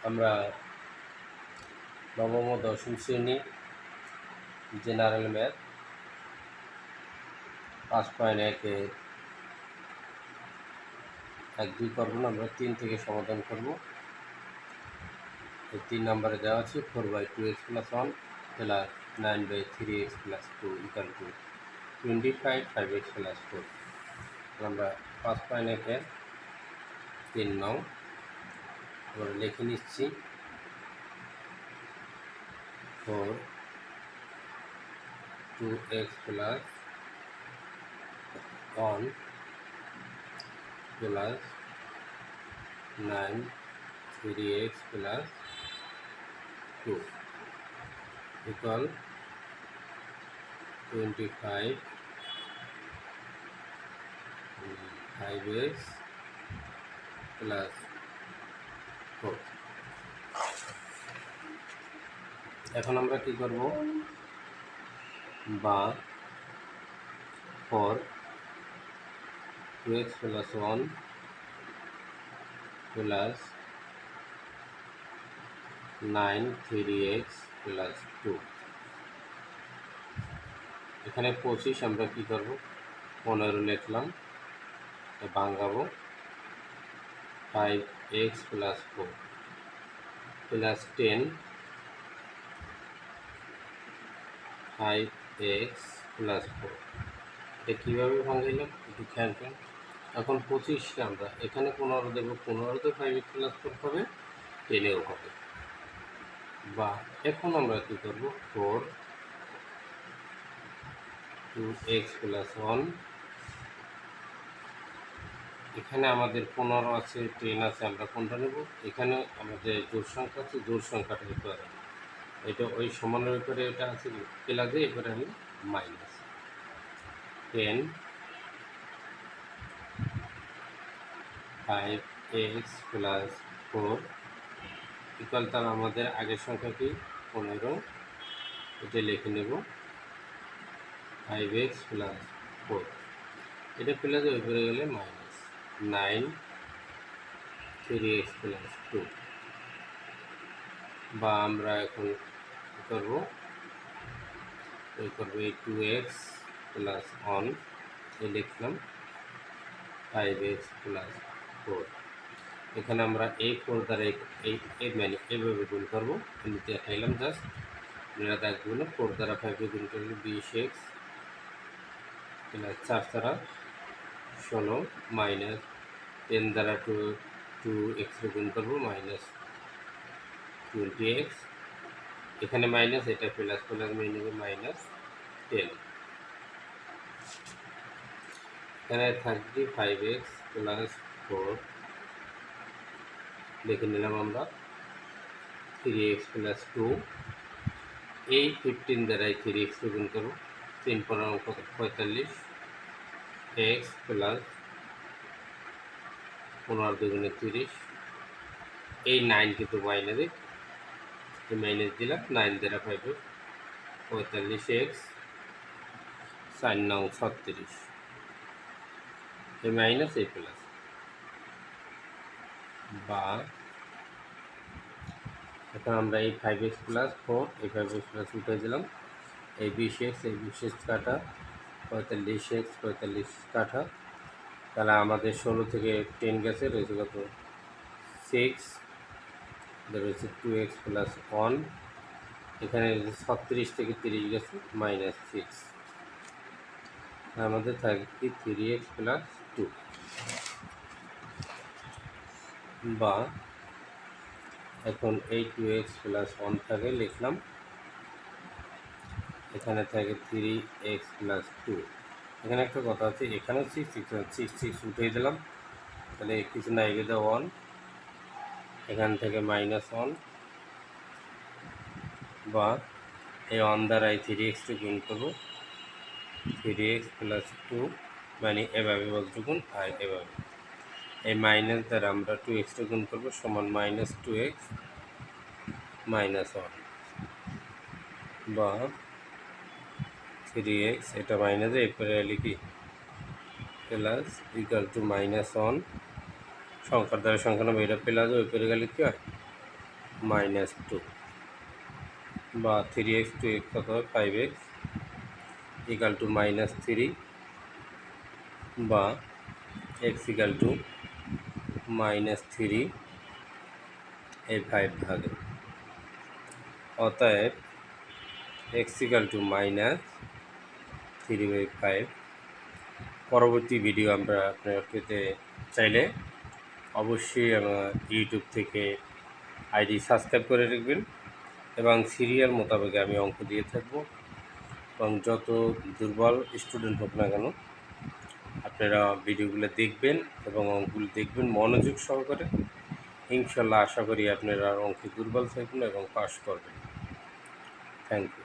আমরা নবম ও দশম শ্রেণী জেনারেল ম্যাথ 5.1-এর 1-2 করব না, আমরা 3 থেকে সমাধান করব। এই 3 নম্বরে দেওয়া আছে 4/2x + 1 প্লাস 9/3x + 2 = 25 5x + 4। আমরা 5.1-এর 3 নং আমরা লিখে নিচ্ছি 4 2x + 1 plus 9 3x plus 2 equal 25 5x plus 4। এখন আমরা কি করব, বা 4 2x plus 1 plus 9 3x plus 2। এখানে 25 আমরা কি করব, 15 লিখলাম, ভাঙাবো 5x plus 4 plus 10 5x plus 4। এটা কীভাবে ভাঙাইলাম একটু খেয়াল করেন। এখন 25টা আমরা এখানে 15 দেব, 15তে 5x plus 4 হবে, 10এও হবে। বা এখন আমরা কী করব, 4 2x plus 1, এখানে আমাদের 15 আছে 10 আছে, আমরা কোনটা নেব, এখানে আমাদের জোড় সংখ্যা আছে, জোড় সংখ্যাটা নিতে হবে। এটা ওই সমানের উপরে এটা আছে প্লাসে, এরপরে আমি মাইনাস 10 5x plus 4 ইকুয়াল, তার আমাদের আগের সংখ্যাটি 15, এটা লিখে নেব 5x plus 4, এটা প্লাসে উপরে গেলে মাইনাস 9 3x plus 2। বা আমরা এখন করব এই 2x plus 1 এ লিখলাম 5x plus 4। এখানে আমরা এই 4 দ্বারা এই মানে এইভাবে গুণ করবো, আমি দেখাইলাম জাস্ট, আপনারা দেখবেন 4 দ্বারা 5 গুণ করলে 20x প্লাস 4 দ্বারা 16 মাইনাস 10 দ্বারা 2x গুণ করবো মাইনাস 20x, এখানে মাইনাস, এটা প্লাস প্লাস মিলে মাইনাস 10। এখানে থাকবে 5x প্লাস 4 লিখে নিলাম আমরা 3x প্লাস 2, এই 15 দ্বারাই 3x গুণ করব, 3 15 45 x প্লাস 15 দুগুণে 30, এই 9 কিন্তু মাইনাসে, এই মাইনাস দিলাম, 9 দ্বারা 5 45x 4 9 36, এই মাইনাস এই প্লাস। বা এখন আমরা এই 5x প্লাস 4 এই 5x প্লাস উঠে দিলাম, এই 20x এই 20x কাটা 45x 45 কাটা, তাহলে আমাদের 16 থেকে 10 গেছে, রয়েছে কত 6, রয়েছে 2x প্লাস 1, এখানে 36 থেকে 30 গেছে মাইনাস 6, আমাদের থাকবে 3x প্লাস 2। বা এখন এই 2x প্লাস 1 থাকে লিখলাম, এখানে থাকে 3x প্লাস 2। এখানে একটা কথা আছে, এখানে 6 উঠে দিলাম, তাহলে কিছু না এগিয়ে 1, এখান থেকে মাইনাস 1, বা এই 1 দ্বারা এই 3x গুণ করবো, 3x প্লাস 2 মানে এভাবে বলটুকুন, আর এভাবে এই মাইনাস দ্বারা আমরা 2x গুণ করবো সমান মাইনাস 2x মাইনাস 1, বা 3x এটা মাইনাসে এরপরে লিখি প্লাস ইকুয়াল টু মাইনাস 1, সংখ্যার দ্বারা সংখ্যা নামে এটা প্লাস ওই করে গেলে কী হয় -2 বা 3x টু x কত হয় 5x ইকাল টু -3 বা x ইকাল টু -3 এই 5 ভাগে। অতএব x ইকাল টু -3/5। পরবর্তী ভিডিও আপনারা পেতে চাইলে অবশ্যই আমার ইউটিউব থেকে আইডি সাবস্ক্রাইব করে রাখবেন এবং সিরিয়াল মোতাবেক আমি অঙ্ক দিয়ে থাকব এবং যত দুর্বল স্টুডেন্ট হোক না কেন আপনারা ভিডিওগুলো দেখবেন এবং অঙ্কগুলো দেখবেন মনোযোগ সহকারে। ইনশাল্লাহ আশা করি আপনারা অঙ্কে দুর্বল থাকবেন এবং পাস করবেন। Thank you.